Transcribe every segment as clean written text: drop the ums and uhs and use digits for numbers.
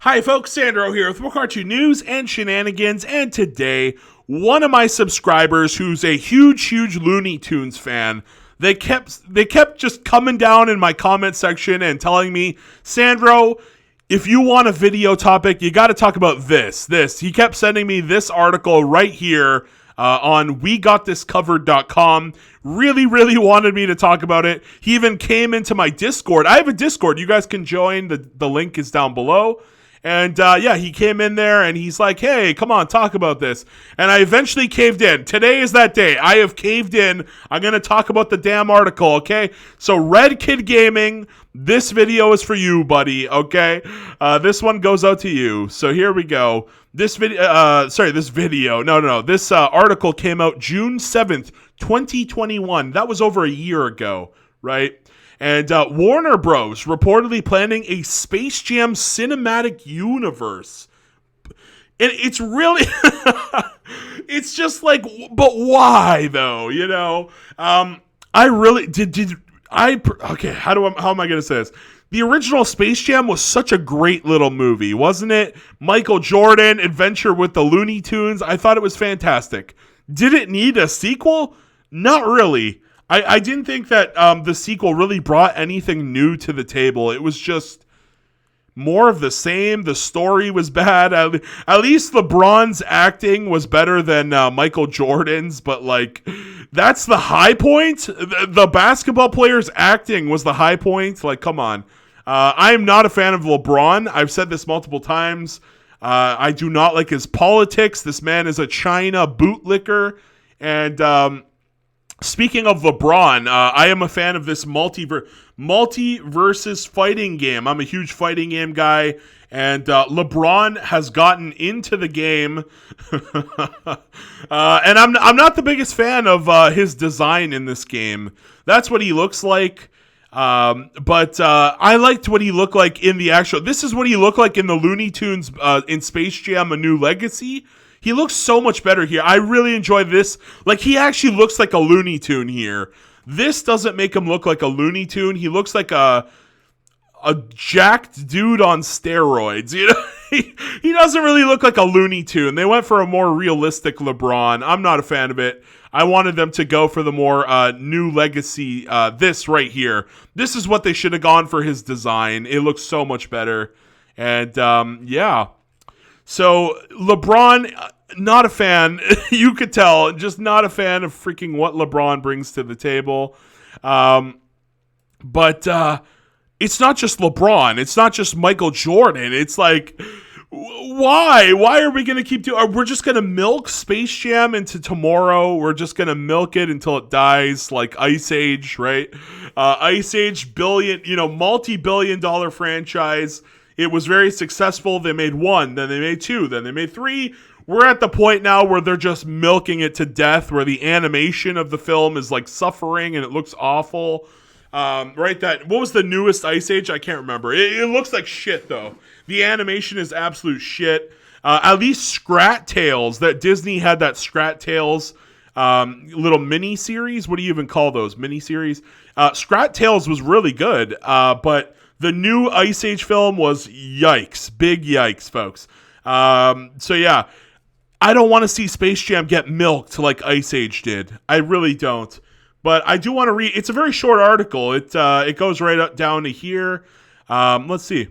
Hi folks, Sandro here with more cartoon news and shenanigans, and today, one of my subscribers who's a huge Looney Tunes fan, they kept just coming down in my comment section and telling me, Sandro, if you want a video topic, you got to talk about this. He kept sending me this article right here on WeGotThisCovered.com. Really wanted me to talk about it. He even came into my Discord. I have a Discord. You guys can join. The link is down below. And he came in there and he's like, hey, come on, talk about this. And I eventually caved in. Today is that day. I have caved in. I'm going to talk about the damn article, okay? So Red Kid Gaming, this video is for you, buddy, okay? This one goes out to you. So here we go. This article came out June 7th, 2021. That was over a year ago, right? And Warner Bros. Reportedly planning a Space Jam cinematic universe. And it's really... it's just like, but why, though? You know? I really... Okay, how am I going to say this? The original Space Jam was such a great little movie, wasn't it? Michael Jordan, adventure with the Looney Tunes. I thought it was fantastic. Did it need a sequel? Not really. I didn't think that the sequel really brought anything new to the table. It was just more of the same. The story was bad. At least LeBron's acting was better than Michael Jordan's, but like that's the high point. The basketball player's acting was the high point. Like, come on. I am not a fan of LeBron. I've said this multiple times. I do not like his politics. This man is a China bootlicker. And speaking of LeBron, I am a fan of this multiversus fighting game. I'm a huge fighting game guy, and LeBron has gotten into the game, and I'm not the biggest fan of his design in this game. That's what he looks like, but I liked what he looked like in the actual. This is what he looked like in the Looney Tunes in Space Jam: A New Legacy. He looks so much better here. I really enjoy this. Like, he actually looks like a Looney Tune here. This doesn't make him look like a Looney Tune. He looks like a jacked dude on steroids. You know, he doesn't really look like a Looney Tune. They went for a more realistic LeBron. I'm not a fan of it. I wanted them to go for the more New Legacy. This right here. This is what they should have gone for his design. It looks so much better. And yeah. So LeBron, not a fan. You could tell, just not a fan of freaking what LeBron brings to the table. But it's not just LeBron. It's not just Michael Jordan. It's like, why? Why are we going to keep doing? We're just going to milk Space Jam into tomorrow. We're just going to milk it until it dies, like Ice Age, right? Ice Age, multi-billion-dollar franchise. It was very successful. They made 1, then they made 2, then they made 3. We're at the point now where they're just milking it to death, where the animation of the film is like suffering and it looks awful. Right? What was the newest Ice Age? I can't remember. It looks like shit, though. The animation is absolute shit. At least Scrat Tales, that Disney had that Scrat Tales little mini series. What do you even call those? Mini series? Scrat Tales was really good, but the new Ice Age film was yikes. Big yikes, folks. So yeah, I don't want to see Space Jam get milked like Ice Age did. I really don't. But I do want to read. It's a very short article. It goes right up down to here. Let's see.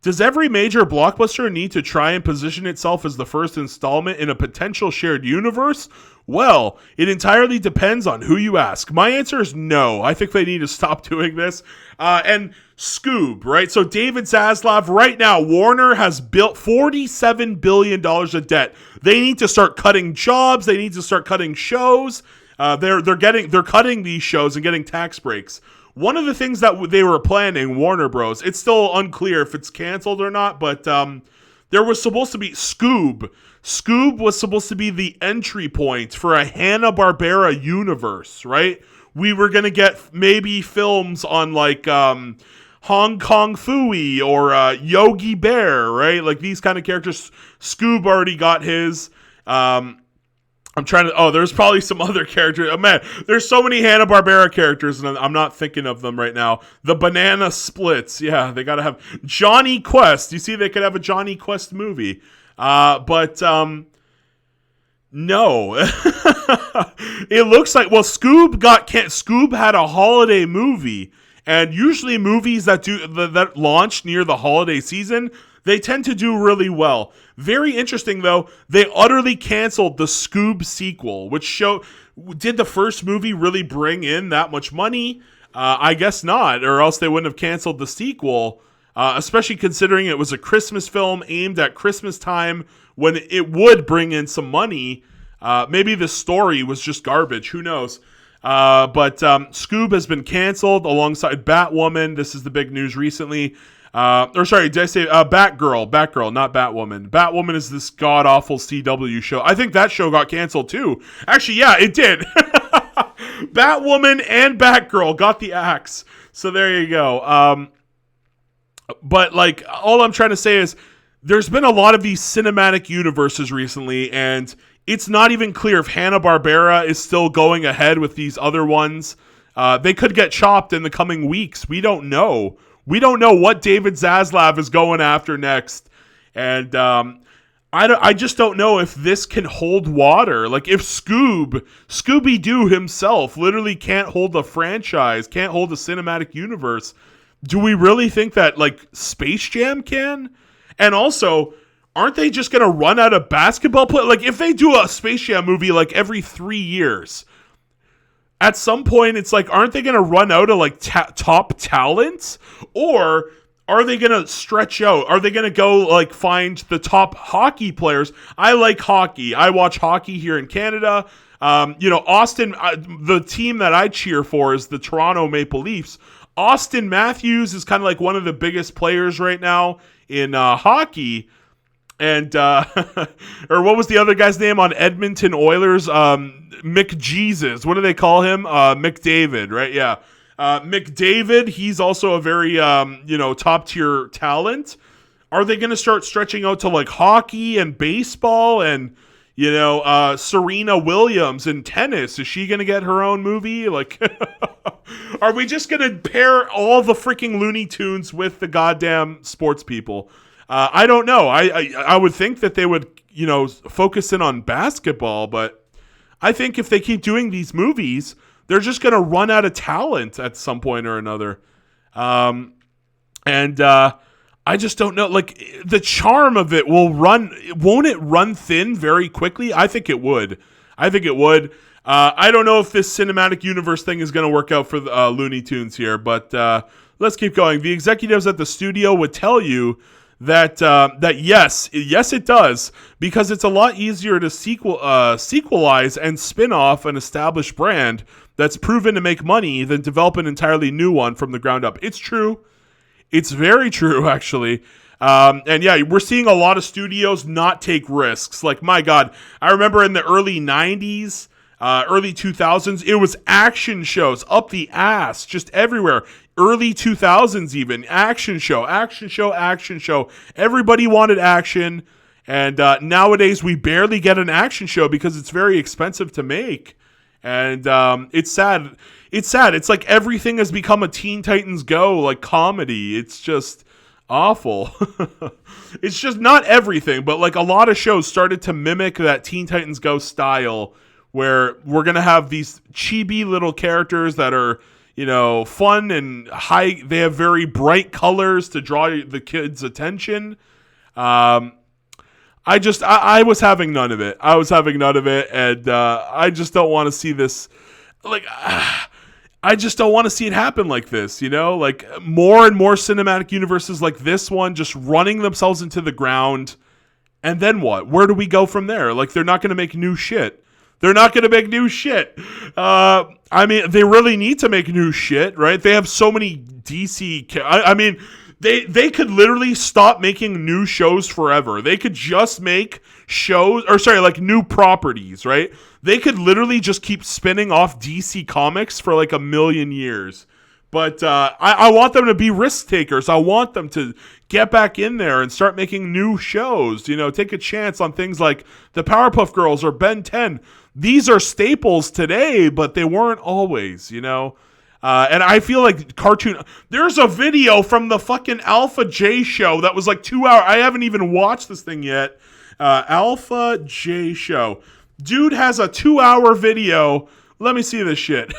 Does every major blockbuster need to try and position itself as the first installment in a potential shared universe? Well, it entirely depends on who you ask. My answer is no. I think they need to stop doing this. And Scoob, right? So David Zaslav, right now, Warner has built $47 billion of debt. They need to start cutting jobs. They need to start cutting shows. They're cutting these shows and getting tax breaks. One of the things that they were planning, Warner Bros., it's still unclear if it's canceled or not, but there was supposed to be Scoob. Scoob was supposed to be the entry point for a Hana Barbara universe, right? We were going to get maybe films on like Hong Kong Phooey or Yogi Bear, right? Like these kind of characters. Scoob already got his. I'm trying to. Oh, there's probably some other characters. Oh, man, there's so many Hana Barbera characters, and I'm not thinking of them right now. The Banana Splits. Yeah, they gotta have Johnny Quest. You see, they could have a Johnny Quest movie. But no. It looks like Scoob had a holiday movie, and usually movies that launch near the holiday season, they tend to do really well. Very interesting, though, they utterly canceled the Scoob sequel, did the first movie really bring in that much money? I guess not, or else they wouldn't have canceled the sequel, especially considering it was a Christmas film aimed at Christmas time when it would bring in some money. Maybe the story was just garbage, who knows? But Scoob has been canceled alongside Batwoman. This is the big news recently. Did I say Batgirl, not Batwoman. Batwoman is this god-awful CW show. I think that show got canceled too. Actually, yeah, it did. Batwoman and Batgirl got the axe. So there you go. But like, all I'm trying to say is there's been a lot of these cinematic universes recently, and it's not even clear if Hanna-Barbera is still going ahead with these other ones. They could get chopped in the coming weeks. We don't know. We don't know what David Zaslav is going after next. And I just don't know if this can hold water. Like, if Scooby-Doo himself literally can't hold a franchise, can't hold a cinematic universe, do we really think that, like, Space Jam can? And also, aren't they just going to run out of basketball play? Like, if they do a Space Jam movie, like, every 3 years, at some point, it's like, aren't they going to run out of, like, top talent? Or are they going to stretch out? Are they going to go, like, find the top hockey players? I like hockey. I watch hockey here in Canada. Austin, the team that I cheer for is the Toronto Maple Leafs. Austin Matthews is kind of like one of the biggest players right now in hockey. And, or what was the other guy's name on Edmonton Oilers? McJesus. What do they call him? McDavid, right? Yeah. McDavid, he's also a very, top tier talent. Are they going to start stretching out to like hockey and baseball and, Serena Williams in tennis? Is she going to get her own movie? Like, are we just going to pair all the freaking Looney Tunes with the goddamn sports people? I don't know. I would think that they would, focus in on basketball, but I think if they keep doing these movies, they're just going to run out of talent at some point or another. I just don't know. Like, the charm of it won't it run thin very quickly? I think it would. I don't know if this cinematic universe thing is going to work out for the Looney Tunes here, but let's keep going. The executives at the studio would tell you that yes it does, because it's a lot easier to sequelize and spin off an established brand that's proven to make money than develop an entirely new one from the ground up. It's true. It's very true, actually. And yeah, we're seeing a lot of studios not take risks. Like, my God, I remember in the early 90s, early 2000s, it was action shows up the ass, just everywhere. Early 2000s even, action show. Everybody wanted action. And nowadays we barely get an action show because it's very expensive to make. And it's sad. It's like everything has become a Teen Titans Go, like, comedy. It's just awful. It's just not everything, but like a lot of shows started to mimic that Teen Titans Go style, where we're going to have these chibi little characters that are, fun and high. They have very bright colors to draw the kids' attention. I was having none of it. And I just don't want to see this. Like, I just don't want to see it happen like this, Like, more and more cinematic universes like this one just running themselves into the ground. And then what? Where do we go from there? Like, they're not going to make new shit. They really need to make new shit, right? They have so many DC... They could literally stop making new shows forever. They could just make new properties, right? They could literally just keep spinning off DC Comics for like a million years. But I want them to be risk takers. I want them to get back in there and start making new shows. Take a chance on things like the Powerpuff Girls or Ben 10. These are staples today, but they weren't always, And I feel like cartoon... There's a video from the fucking Alpha J show that was like 2 hours. I haven't even watched this thing yet. Alpha J show. Dude has a 2-hour video. Let me see this shit.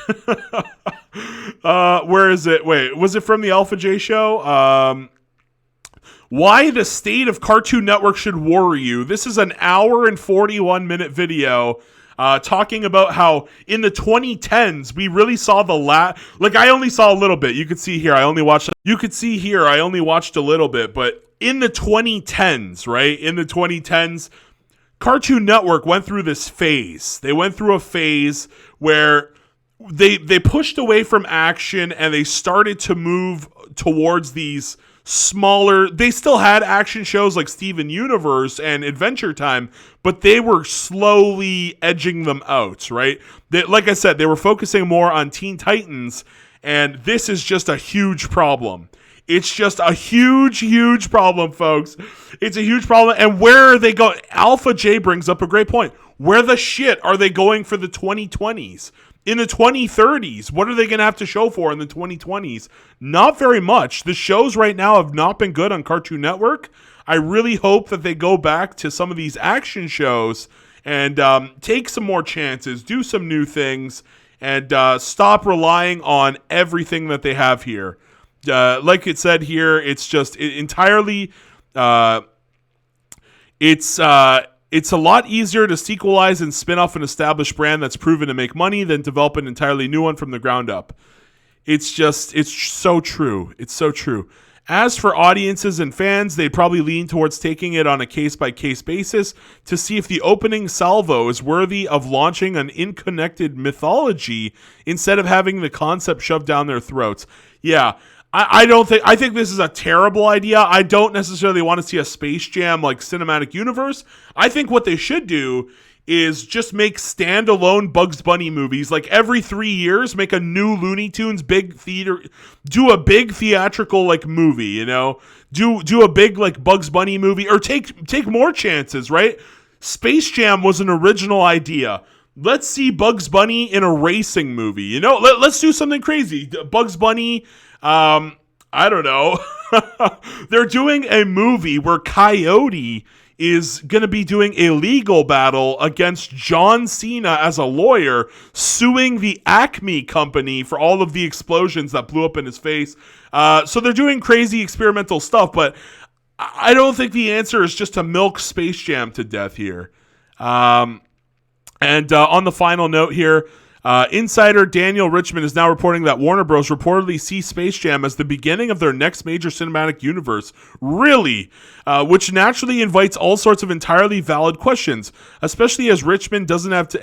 Where is it? Wait, was it from the Alpha J show? Why the state of Cartoon Network should worry you. This is an hour and 41-minute video talking about how in the 2010s we really saw I only saw a little bit. You could see here I only watched a little bit, but in the 2010s, right? In the 2010s, Cartoon Network went through this phase. They went through a phase where they pushed away from action and they started to move towards these smaller... They still had action shows like Steven Universe and Adventure Time, but they were slowly edging them out, right? Like I said, they were focusing more on Teen Titans, and this is just a huge problem. It's just a huge, huge problem, folks. It's a huge problem. And where are they going? Alpha J brings up a great point. Where the shit are they going for the 2020s? In the 2030s, what are they going to have to show for in the 2020s? Not very much. The shows right now have not been good on Cartoon Network. I really hope that they go back to some of these action shows and take some more chances, do some new things, and stop relying on everything that they have here. Like it said here, it's just entirely... It's a lot easier to sequelize and spin off an established brand that's proven to make money than develop an entirely new one from the ground up. It's so true. It's so true. As for audiences and fans, they'd probably lean towards taking it on a case-by-case basis to see if the opening salvo is worthy of launching an unconnected mythology instead of having the concept shoved down their throats. Yeah. I think this is a terrible idea. I don't necessarily want to see a Space Jam like cinematic universe. I think what they should do is just make standalone Bugs Bunny movies. Like every 3 years, make a new Looney Tunes big theater, do a big theatrical like movie, do a big like Bugs Bunny movie, or take more chances, right? Space Jam was an original idea. Let's see Bugs Bunny in a racing movie, let's do something crazy. Bugs Bunny, I don't know. They're doing a movie where Coyote is going to be doing a legal battle against John Cena as a lawyer, suing the Acme company for all of the explosions that blew up in his face. So they're doing crazy experimental stuff, but I don't think the answer is just to milk Space Jam to death here. And on the final note here, insider Daniel Richmond is now reporting that Warner Bros. Reportedly see Space Jam as the beginning of their next major cinematic universe. Really? Which naturally invites all sorts of entirely valid questions, especially as Richmond doesn't say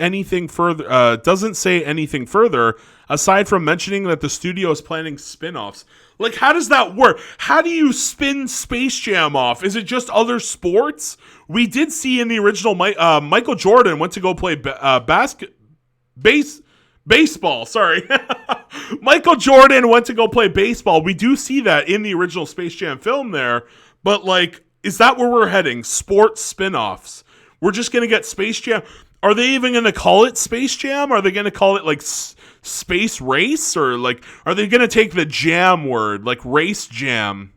anything further, aside from mentioning that the studio is planning spin-offs. Like, how does that work? How do you spin Space Jam off? Is it just other sports? We did see in the original Michael Jordan went to go play baseball. Sorry. Michael Jordan went to go play baseball. We do see that in the original Space Jam film there. But, like, is that where we're heading? Sports spin-offs. We're just going to get Space Jam. Are they even going to call it Space Jam? Are they going to call it, like, Space Race? Or, like, are they going to take the jam word, like Race Jam,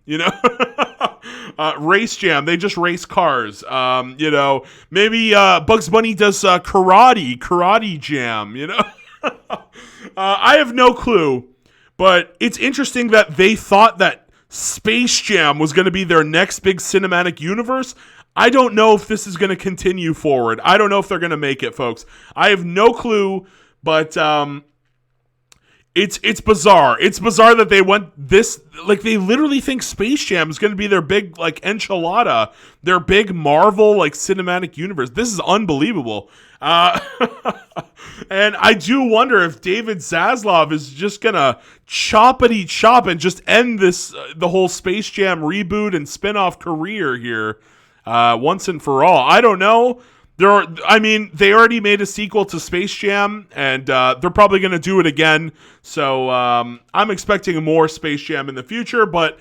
Race Jam. They just race cars. Maybe Bugs Bunny does karate jam, I have no clue, but it's interesting that they thought that Space Jam was going to be their next big cinematic universe. I don't know if this is going to continue forward. I don't know if they're going to make it, folks. I have no clue, but it's bizarre. It's bizarre that they went this, like, they literally think Space Jam is going to be their big, like, enchilada, their big Marvel, like, cinematic universe. This is unbelievable. And I do wonder if David Zaslav is just going to choppity chop and just end this, the whole Space Jam reboot and spin-off career here once and for all. I don't know. They already made a sequel to Space Jam, and they're probably going to do it again. So I'm expecting more Space Jam in the future, but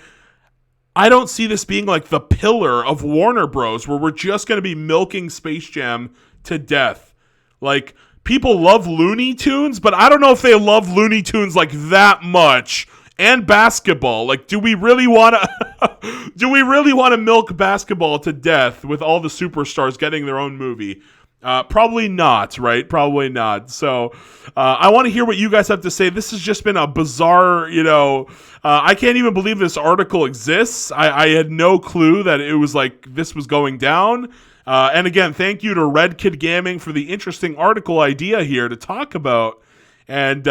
I don't see this being like the pillar of Warner Bros., where we're just going to be milking Space Jam to death. Like, people love Looney Tunes, but I don't know if they love Looney Tunes like that much. And basketball. Like, do we really want to milk basketball to death with all the superstars getting their own movie? Probably not, right? Probably not. So I want to hear what you guys have to say. This has just been a bizarre, I can't even believe this article exists. I had no clue that it was like this was going down. And again, thank you to Red Kid Gaming for the interesting article idea here to talk about. And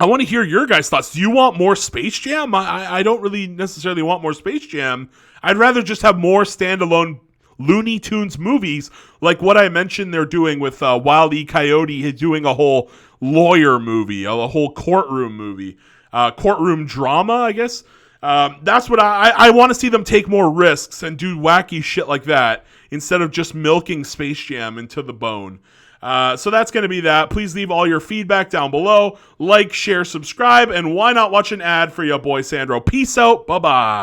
I want to hear your guys' thoughts. Do you want more Space Jam? I don't really necessarily want more Space Jam. I'd rather just have more standalone Looney Tunes movies, like what I mentioned they're doing with Wile E. Coyote, doing a whole lawyer movie, a whole courtroom movie, courtroom drama, I guess. That's what I want to see them take more risks and do wacky shit like that instead of just milking Space Jam into the bone. So that's going to be that. Please leave all your feedback down below. Like, share, subscribe, and why not watch an ad for your boy Sandro? Peace out. Bye-bye.